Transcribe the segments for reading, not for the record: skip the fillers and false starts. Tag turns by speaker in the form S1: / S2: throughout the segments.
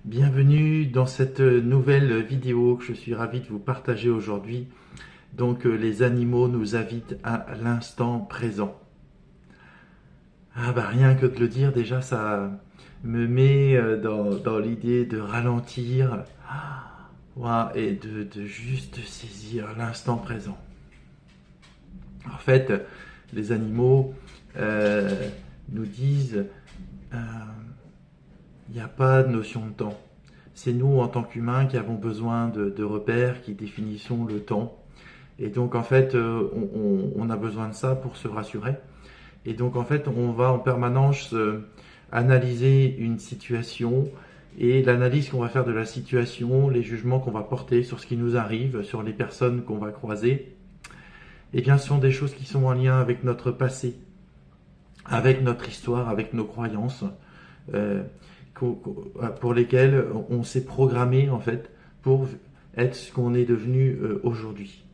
S1: Bienvenue dans cette nouvelle vidéo que je suis ravi de vous partager aujourd'hui. Donc les animaux nous invitent à l'instant présent. Ah bah rien que de le dire déjà ça me met dans l'idée de ralentir et de juste saisir l'instant présent. En fait, les animaux nous disent euh, il n'y a pas de notion de temps. C'est nous, en tant qu'humains, qui avons besoin de repères qui définissons le temps. Et donc, en fait, on a besoin de ça pour se rassurer. Et donc, en fait, on va en permanence analyser une situation et l'analyse qu'on va faire de la situation, les jugements qu'on va porter sur ce qui nous arrive, sur les personnes qu'on va croiser, eh bien, ce sont des choses qui sont en lien avec notre passé, avec notre histoire, avec nos croyances. Euh, pour lesquels on s'est programmé en fait pour être ce qu'on est devenu aujourd'hui.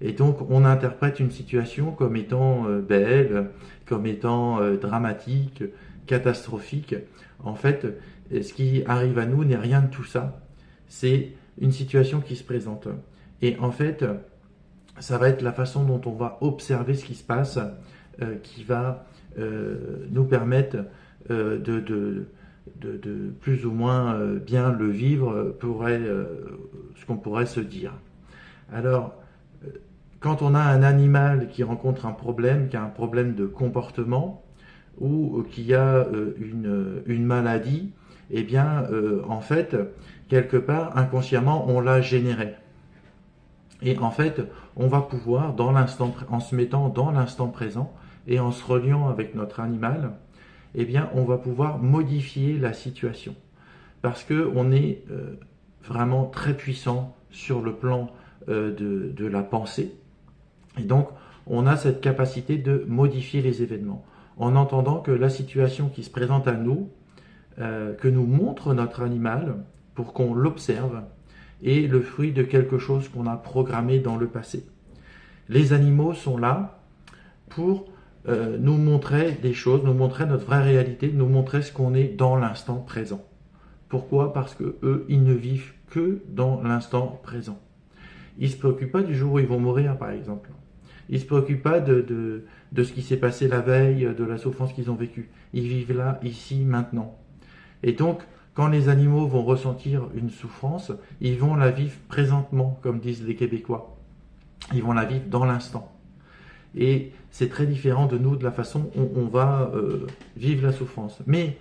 S1: Et donc on interprète une situation comme étant belle, comme étant dramatique, catastrophique. En fait, ce qui arrive à nous n'est rien de tout ça. C'est une situation qui se présente. Et en fait, ça va être la façon dont on va observer ce qui se passe qui va nous permettre de plus ou moins bien le vivre, ce qu'on pourrait se dire. Alors, quand on a un animal qui rencontre un problème, qui a un problème de comportement, ou qui a une maladie, eh bien, en fait, quelque part, inconsciemment, on l'a généré. Et en fait, on va pouvoir, en se mettant dans l'instant présent et en se reliant avec notre animal, eh bien, on va pouvoir modifier la situation. Parce qu'on est vraiment très puissant sur le plan de la pensée. Et donc, on a cette capacité de modifier les événements. En entendant que la situation qui se présente à nous, que nous montre notre animal, pour qu'on l'observe, est le fruit de quelque chose qu'on a programmé dans le passé. Les animaux sont là pour nous montrer des choses, nous montrer notre vraie réalité, nous montrer ce qu'on est dans l'instant présent. Pourquoi? Parce que eux, ils ne vivent que dans l'instant présent. Ils ne se préoccupent pas du jour où ils vont mourir, par exemple. Ils ne se préoccupent pas de ce qui s'est passé la veille, de la souffrance qu'ils ont vécue. Ils vivent là, ici, maintenant. Et donc, quand les animaux vont ressentir une souffrance, ils vont la vivre présentement, comme disent les Québécois. Ils vont la vivre dans l'instant. Et c'est très différent de nous, de la façon dont on va vivre la souffrance. Mais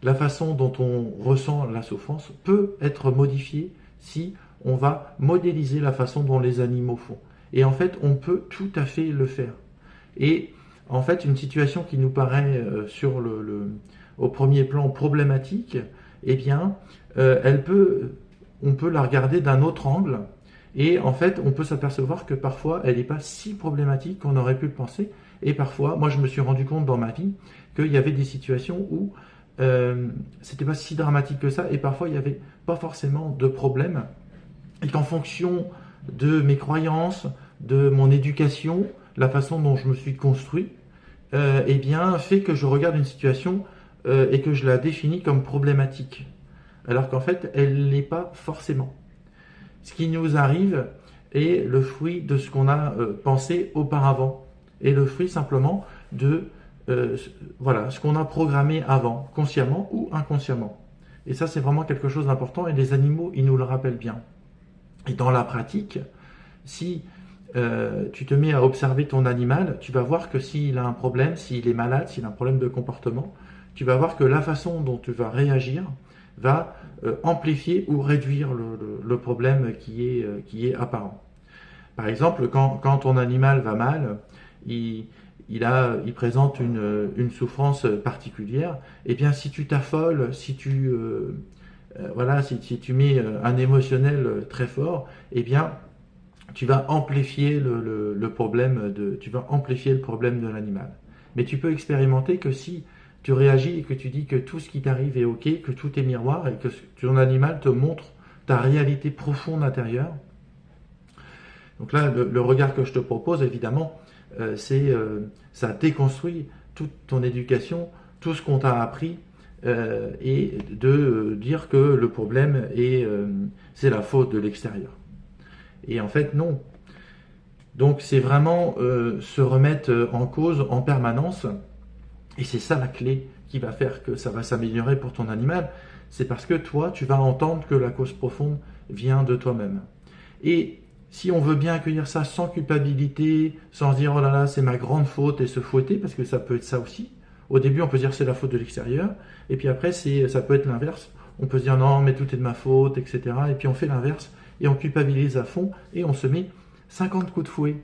S1: la façon dont on ressent la souffrance peut être modifiée si on va modéliser la façon dont les animaux font. Et en fait, on peut tout à fait le faire. Et en fait, une situation qui nous paraît au premier plan problématique, eh bien, on peut la regarder d'un autre angle. Et en fait, on peut s'apercevoir que parfois, elle n'est pas si problématique qu'on aurait pu le penser. Et parfois, moi, je me suis rendu compte dans ma vie qu'il y avait des situations où c'était pas si dramatique que ça. Et parfois, il n'y avait pas forcément de problème. Et qu'en fonction de mes croyances, de mon éducation, la façon dont je me suis construit, eh bien, fait que je regarde une situation et que je la définis comme problématique. Alors qu'en fait, elle ne l'est pas forcément. Ce qui nous arrive est le fruit de ce qu'on a pensé auparavant. Et le fruit simplement de ce qu'on a programmé avant, consciemment ou inconsciemment. Et ça, c'est vraiment quelque chose d'important et les animaux, ils nous le rappellent bien. Et dans la pratique, si tu te mets à observer ton animal, tu vas voir que s'il a un problème, s'il est malade, s'il a un problème de comportement, tu vas voir que la façon dont tu vas réagir va amplifier ou réduire le problème qui est apparent. Par exemple, quand ton animal va mal, il présente une souffrance particulière, eh bien si tu t'affoles, si tu mets un émotionnel très fort, eh bien tu vas amplifier le problème de l'animal. Mais tu peux expérimenter que si tu réagis et que tu dis que tout ce qui t'arrive est ok, que tout est miroir et que ton animal te montre ta réalité profonde intérieure. Donc là, le regard que je te propose, évidemment, ça déconstruit toute ton éducation, tout ce qu'on t'a appris et de dire que le problème c'est la faute de l'extérieur. Et en fait, non. Donc c'est vraiment se remettre en cause en permanence. Et c'est ça la clé qui va faire que ça va s'améliorer pour ton animal. C'est parce que toi, tu vas entendre que la cause profonde vient de toi-même. Et si on veut bien accueillir ça sans culpabilité, sans se dire oh là là, c'est ma grande faute et se fouetter, parce que ça peut être ça aussi. Au début, on peut se dire c'est la faute de l'extérieur, et puis après, ça peut être l'inverse. On peut se dire non, mais tout est de ma faute, etc. Et puis on fait l'inverse, et on culpabilise à fond, et on se met 50 coups de fouet.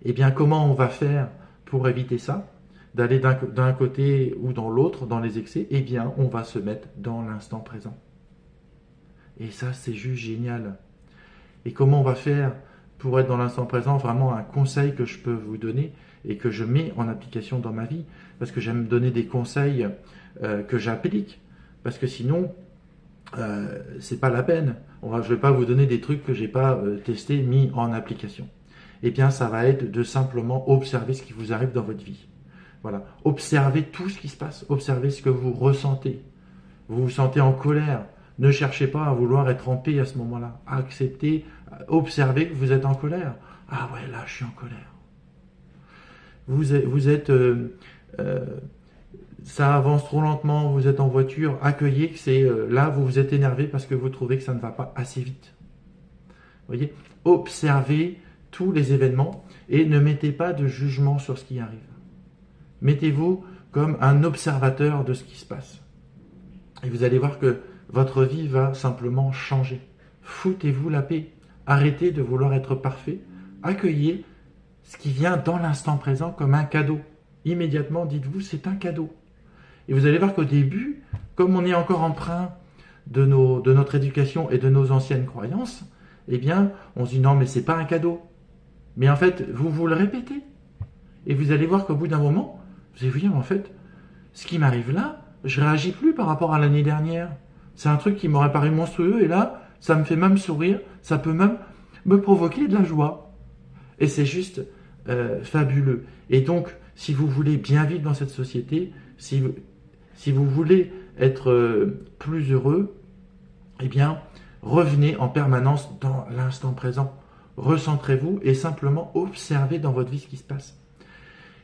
S1: Eh bien, comment on va faire pour éviter ça? D'aller d'un côté ou dans l'autre, dans les excès? Eh bien, on va se mettre dans l'instant présent. Et ça, c'est juste génial. Et comment on va faire pour être dans l'instant présent? Vraiment un conseil que je peux vous donner et que je mets en application dans ma vie, parce que j'aime donner des conseils que j'applique, parce que sinon, c'est pas la peine. Je ne vais pas vous donner des trucs que j'ai pas testés, mis en application. Eh bien, ça va être de simplement observer ce qui vous arrive dans votre vie. Voilà, observez tout ce qui se passe, observez ce que vous ressentez. Vous vous sentez en colère, ne cherchez pas à vouloir être en paix à ce moment-là. Acceptez, observez que vous êtes en colère. Ah ouais, là, je suis en colère. Ça avance trop lentement, vous êtes en voiture, accueillez que c'est là, vous vous êtes énervé parce que vous trouvez que ça ne va pas assez vite. Vous voyez, observez tous les événements et ne mettez pas de jugement sur ce qui arrive. Mettez-vous comme un observateur de ce qui se passe. Et vous allez voir que votre vie va simplement changer. Foutez-vous la paix. Arrêtez de vouloir être parfait. Accueillez ce qui vient dans l'instant présent comme un cadeau. Immédiatement, dites-vous, c'est un cadeau. Et vous allez voir qu'au début, comme on est encore emprunt de notre éducation et de nos anciennes croyances, eh bien, on se dit non, mais c'est pas un cadeau. Mais en fait, vous le répétez. Et vous allez voir qu'au bout d'un moment, vous allez vous dire, en fait, ce qui m'arrive là, je réagis plus par rapport à l'année dernière. C'est un truc qui m'aurait paru monstrueux et là, ça me fait même sourire, ça peut même me provoquer de la joie. Et c'est juste fabuleux. Et donc, si vous voulez bien vivre dans cette société, si vous voulez être plus heureux, eh bien, revenez en permanence dans l'instant présent. Recentrez-vous et simplement observez dans votre vie ce qui se passe.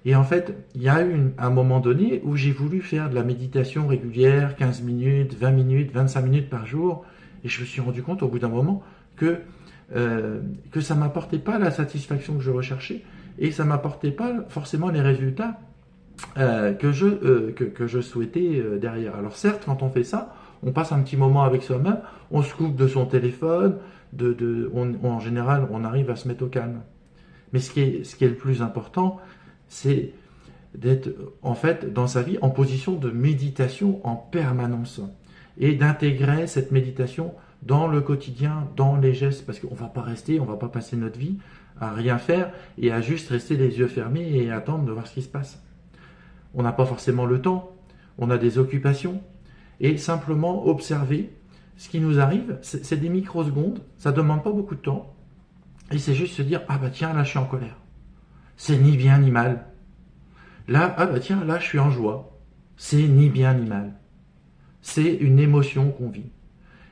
S1: Et en fait, il y a eu un moment donné où j'ai voulu faire de la méditation régulière, 15 minutes, 20 minutes, 25 minutes par jour, et je me suis rendu compte au bout d'un moment que ça ne m'apportait pas la satisfaction que je recherchais, et ça ne m'apportait pas forcément les résultats que je souhaitais derrière. Alors certes, quand on fait ça, on passe un petit moment avec soi-même, on se coupe de son téléphone, en général, on arrive à se mettre au calme. Mais ce qui est le plus important, c'est d'être en fait dans sa vie en position de méditation en permanence et d'intégrer cette méditation dans le quotidien, dans les gestes, parce qu'on ne va pas rester, on ne va pas passer notre vie à rien faire et à juste rester les yeux fermés et attendre de voir ce qui se passe. On n'a pas forcément le temps, on a des occupations et simplement observer ce qui nous arrive, c'est des microsecondes, ça ne demande pas beaucoup de temps et c'est juste se dire ah bah tiens là je suis en colère. C'est ni bien ni mal. Là, ah bah tiens, là je suis en joie. C'est ni bien ni mal. C'est une émotion qu'on vit.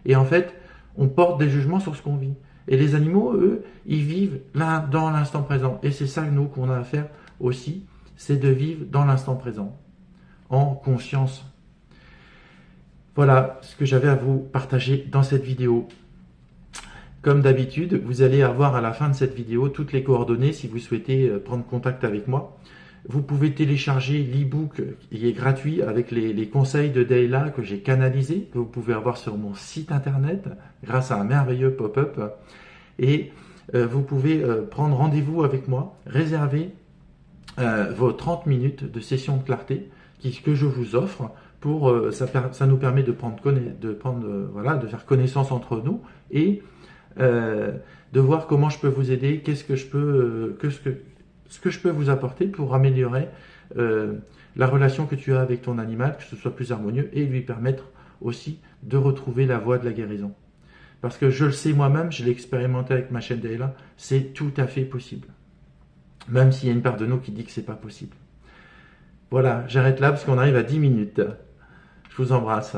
S1: Et en fait, on porte des jugements sur ce qu'on vit. Et les animaux, eux, ils vivent là, dans l'instant présent. Et c'est ça, nous, qu'on a à faire aussi, c'est de vivre dans l'instant présent, en conscience. Voilà ce que j'avais à vous partager dans cette vidéo. Comme d'habitude, vous allez avoir à la fin de cette vidéo toutes les coordonnées si vous souhaitez prendre contact avec moi. Vous pouvez télécharger l'e-book qui est gratuit avec les conseils de Dayla que j'ai canalisés, que vous pouvez avoir sur mon site internet grâce à un merveilleux pop-up. Et vous pouvez prendre rendez-vous avec moi, réserver vos 30 minutes de session de clarté que je vous offre. Ça nous permet de faire connaissance entre nous et de voir comment je peux vous aider, ce que je peux vous apporter pour améliorer la relation que tu as avec ton animal, que ce soit plus harmonieux et lui permettre aussi de retrouver la voie de la guérison. Parce que je le sais moi-même, je l'ai expérimenté avec ma chaîne Dayla, c'est tout à fait possible. Même s'il y a une part de nous qui dit que c'est pas possible. Voilà, j'arrête là parce qu'on arrive à 10 minutes. Je vous embrasse.